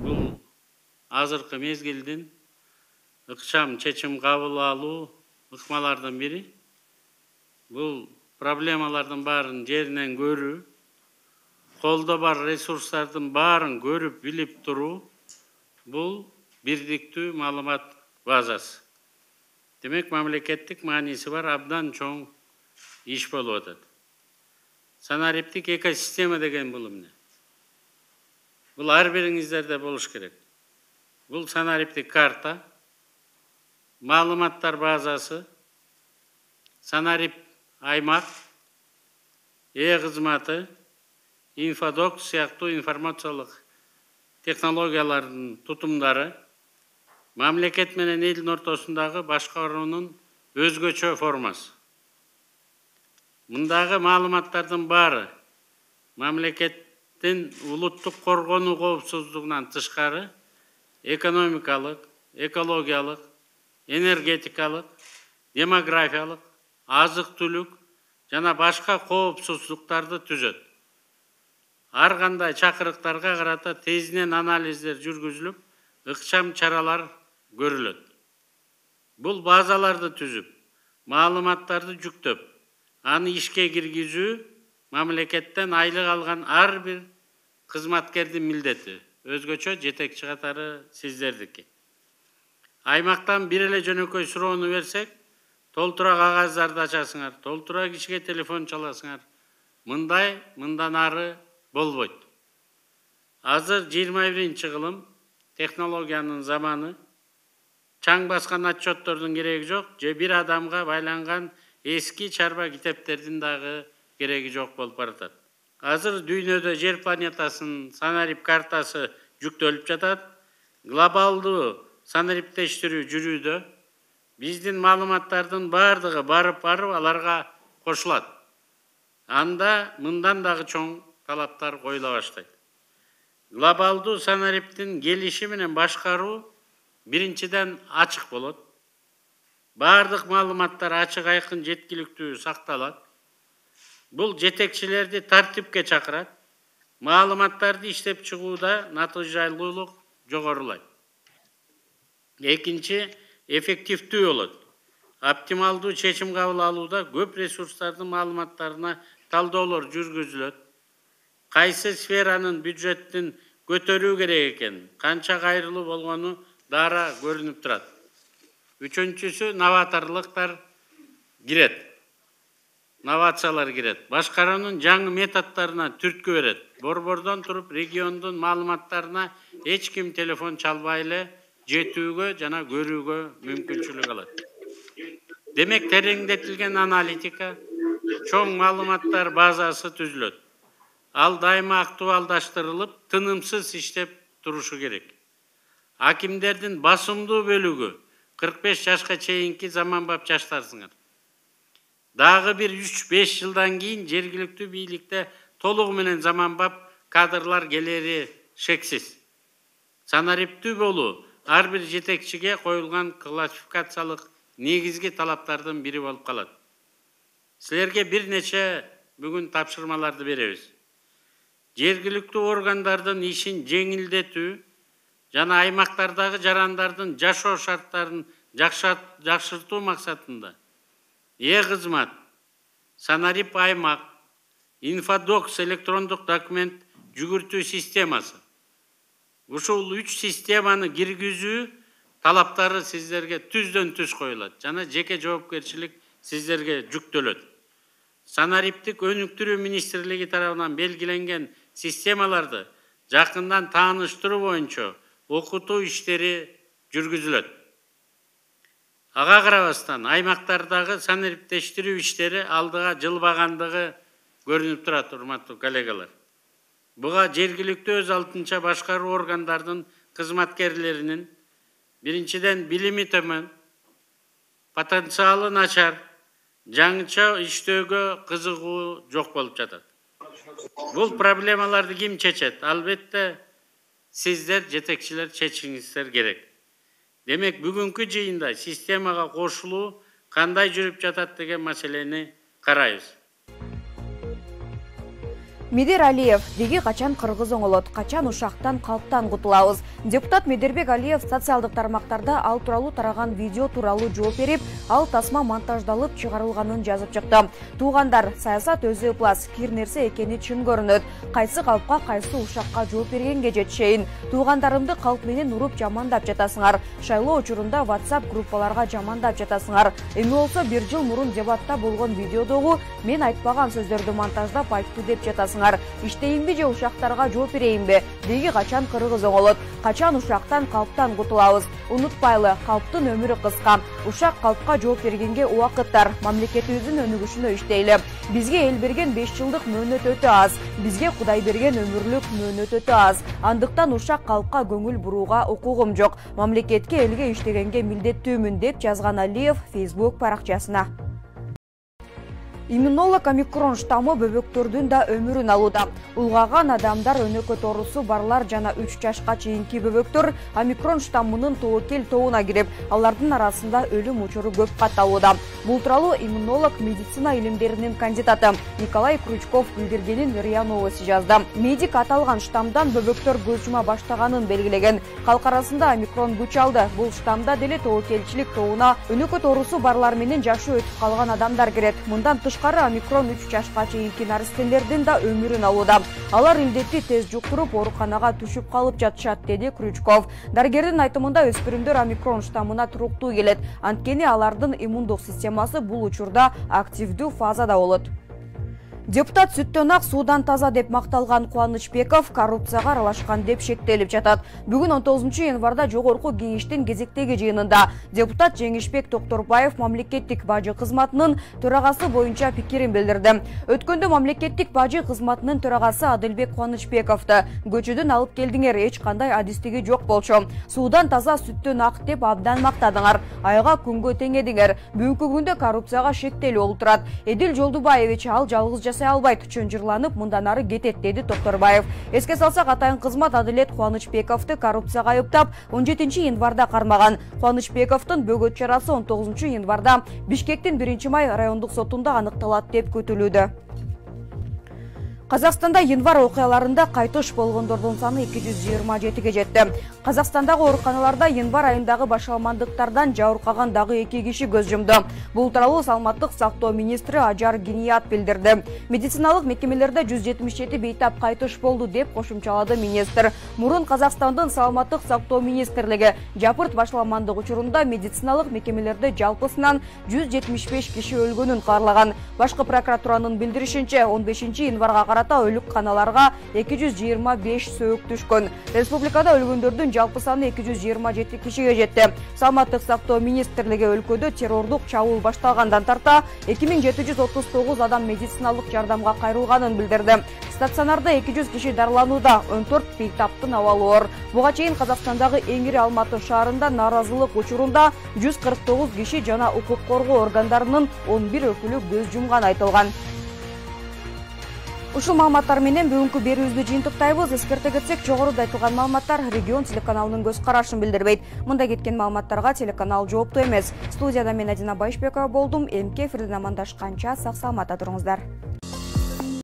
Бул азыркы мезгилдин ыкчам чечим кабыл алуу ыкмалардын бири. Бул проблемалардын баарын жеринен көрүү, колдо бар ресурстардын баарын көрүп билип туруу, бул бирдиктүү маалымат базасы. Демек, мамлекеттик мааниси бар абдан чоң иш болуп атат. Санариптик экосистема деген бул эмне? Бул ар бириңиздерде болуш керек. Бул санариптик карта, маалыматтар базасы, санарип аймак, кызматы, инфодок сыяктуу информациялык технологиялардын тутумдары, мамлекет менен элдин ортосундагы башкаруунун өзгөчө формасы. Мындагы маалыматтардын баары мамлекеттин улуттук коргонуу коопсуздугунан тышкары экономикалык, экологиялык, энергетикалык, демографиялык, азык-түлүк жана башка коопсуздуктарды түзөт. Ар кандай чакырыктарга карата тезинен анализдер жүргүзүлүп, ыкчам чаралар көрүлөт. Бул базаларды түзүп, маалыматтарды жүктөп, аны ишке киргизүү мамлекеттен айлык алган ар бир кызматкердин милдети. Өзгөчө жетекчи катары сиздердики. Аймактан бир эле жөнөкөй суроону берсек, толтура кагаздарды ачасыңар, толтура кишиге телефон чаласыңар. Мындан ары болбойт. Азыр 21-кылым технологиянын заманы, чаң баскан отчеттордун кереги жок, же бир адамга байланган эски чарба китептердин дагы кереги жок болуп баратат. Азыр дүйнөдө жер планетасынын санарип картасы жүктөлүп жатат. Глобалдуу санариптештирүү жүрүүдө. Биздин маалыматтардын бардыгы барып аларга кошулат. Анда мындан дагы чоң талаптар коюла баштайт. Глобалдуу санариптин келиши менен башкаруу биринчиден ачык болот. Бардык маалыматтар ачык айкын жеткиликтүү сакталат. Бул жетекчилерди тартипке чакырат. Маалыматтарды иштеп чыгууда натыйжалуулук жогорулайт. Экинчи, эффективдүү болот. Оптималдуу чечим кабыл алууда көп ресурстардын маалыматтарына талдоолор жүргүзүлөт. Кайсы сферанын бюджеттин көтөрүү керек экен, канча кайрылуу болгону дара көрүнүп турат. Үчүнчүсү, новаторлуктар кирет. Новациялар кирет. Башкаруунун жаңы методдоруна түрткү берет. Борбордон туруп региондун маалыматтарына эч ким телефон чалбай эле жетүүгө жана көрүүгө мүмкүнчүлүк алат. Демек, тереңдетилген аналитика, чоң маалыматтар базасы түзүлөт. Ал дайыма актуалдаштырылып, тынымсыз иштеп турушу керек. Акимдердин басымдуу бөлүгү 45 жашка чейинки заманбап жаштарсыңар. Дагы бир 3-5 жылдан кийин жергиликтүү бийликте толугу менен заманбап кадрлар келери шексиз. Санариптүү болуу ар бир жетекчиге коюлган классификациялык негизги талаптардын бири болуп калат. Силерге бир нече бүгүн тапшырмаларды беребиз. Жергиликтүү органдардын ишин жеңилдетүү жана аймактардагы жарандардын жашоо шарттарын жакшыртуу максатында кызмат, санарип аймак, инфодокс электрондук документ жүгүртүү системасы. Ушул 3 системаны киргизүү талаптары сиздерге түздөн түз коюлат жана жеке жоопкерчилик сиздерге жүктөлөт. Санариптик өнүктүрүү министрлиги тарабынан белгиленген системаларды жакындан тааныштыруу боюнча окутуу иштери жүргүзүлөт. Ага карабастан аймактардагы санариптештирүү иштери алдыга жылбагандыгы көрүнүп турат, урматтуу коллегалар. Буга жергиликтүү өз алдынча башкаруу органдардын кызматкерлеринин биринчиден билими төмөн, потенциалы начар, жаңыча иштөөгө кызыгуу жок болуп жатат. Бул проблемаларды ким чечет? Албетте сиздер, жетекчилер чечиңиздер керек. Демек, бүгүнкү жыйында системага кошулуу кандай жүрүп жатат деген маселени карайбыз. Медер Алиев, деги качан кыргыз оңолот, качан ушактан калптан кутулабыз. Депутат Медербек Алиев социалдык тармактарда ал тууралуу тараган видео тууралуу жооп берип, ал тасма монтаждалып чыгарылганын жазып чыкты. Туугандар, саясат өзү ыплас, кир нерсе экени чын көрүнөт. Кайсы калпка, кайсы ушакка жооп бергенге жетишейин. Туугандарымды калп менен уруп жамандап жатасыңар. Шайлоо учурунда WhatsApp группаларга жамандап жатасыңар. Эми болсо 1 жыл мурун дебатта болгон видеодогу мен айтпаган сөздөрдү монтаждап айтты деп жатасыңар. Иштейинби же ушактарга жооп берейинби? Деги качан кыргыз оңолот, качан ушактан калптан кутулабыз. Унутпайлы, калптын өмүрү кыска. Ушак калпка жооп бергенге убакыттар. Мамлекетибиздин өнүгүшүнө иштейли. Бизге эл берген 5 жылдык мөөнөт өтө аз. Бизге Кудай берген өмүрлүк мөөнөт өтө аз. Андыктан ушак калпка көңүл бурууга укугум жок. Мамлекетке, элге иштегенге милдеттүүмүн деп жазган Алиев Facebook паракчасына. Иммунолог омикрон штаммы бөбөктөрдүн да өмүрүн алууда. Улгаган адамдар, өнөкөт оорусу барлар жана 3 жашка чейинки бөбөктөр омикрон штаммынын тобокел тобуна кирип, алардын арасында өлүм учуру көп катталууда. Бул тууралуу иммунолог медицина илимдеринин кандидаты Николай Крючков билдиргенин РИА Новости жазды. Медик аталган штаммдан бөбөктөр көз жума баштаганын белгилеген. Калк арасында омикрон күч алды. Бул штаммда деле тобокелчилик тобуна өнөкөт оорусу барлар менен жашы өтүп калган адамдар кирет. Мындан тышкары омикрон 3 жашка чейинки наристелердин да өмүрүн алууда. Алар илдетти тез жуктуруп, ооруканага түшүп калып жатышат, деди Крючков. Дарыгердин айтымында өспүрүмдөр омикрон штаммына туруктуу келет. Анткени алардын иммундук системасы бул учурда активдүү фазада болот. Депутат сүттөн ак суудан таза деп макталган Кубанычбеков коррупцияга аралашкан деп шектелип жатат. Бүгүн 19 январда жогорку кеңештин кезектеги жыйынында депутат Жеңишбек Токторбаев мамлекеттик бажы кызматынын төрагасы боюнча пикирин билдирди. Өткөндө мамлекеттик бажы кызматынын төрагасы Адылбек Кубанычбековду көчөдөн алып келдиңер, эч кандай адистиги жок болчу. Суудан таза сүттөн ак деп абдан мактадыңар. Айга күнгө теңедиңер. Бүгүнкү күндө коррупцияга шектелүү болуп турат. Эдил Жолдубаевич ал жалгыз жасай албайт, чөнжырланып мындан ары кетет, деди Токторбаев. Эске салсак, атайын кызмат Адилет Кубанычбековду коррупцияга айыптап 17 январда кармаган. Кубанычбековдун бөгөт чарасы 19 январда Бишкектин 1-май райондук сотунда аныкталат деп күтүлүүдө. Казакстанда январ окуяларында кайтыш болгондордун саны 227ге жетти. Казакстандагы ооруканаларда январ айындагы башаламандыктардан жабыркаган дагы 2 киши көз жумду. Бул тууралуу саламаттык сактоо министри Ажар Гиният билдирди. Медициналык мекемелерде 177 бейтап кайтыш болду деп кошумчалады министр. Мурун Казакстандын саламаттык сактоо министрлиги жапырт башаламандык учурунда медициналык мекемелерде жалпысынан 175 киши өлгөнүн каарлаган. Башкы прокуратуранын билдиришинче 15 январга карата өлүк каналарга 225 сөөк түшкөн. Республикада өлгөндөрдүн жалпы саны 227 кишиге жетти. Саламаттык сактоо министрлиги өлкөдө террордук чабуул башталгандан тарта 2739 адам медициналык жардамга кайрылганын билдирди. Стационарда 200 киши дарыланууда, 14 бейтаптын абалы оор. Буга чейин Казакстандагы эң ири Алматы шаарында нааразылык учурунда 149 киши жана укук коргоо органдарынын 11 өкүлү көз жумган айтылган. Ушул маалыматтар менен бүгүнкү берүүбүздү жыйынтыктайбыз. Эскерте кетсек, жогоруда айтылган маалыматтар регион телеканалынын көз карашын билдирбейт. Мында кеткен маалыматтарга телеканал жооптуу эмес. Студияда мен Адина Байшбекова болдум. МК эфирден амандашканча сак саламатта туруңуздар.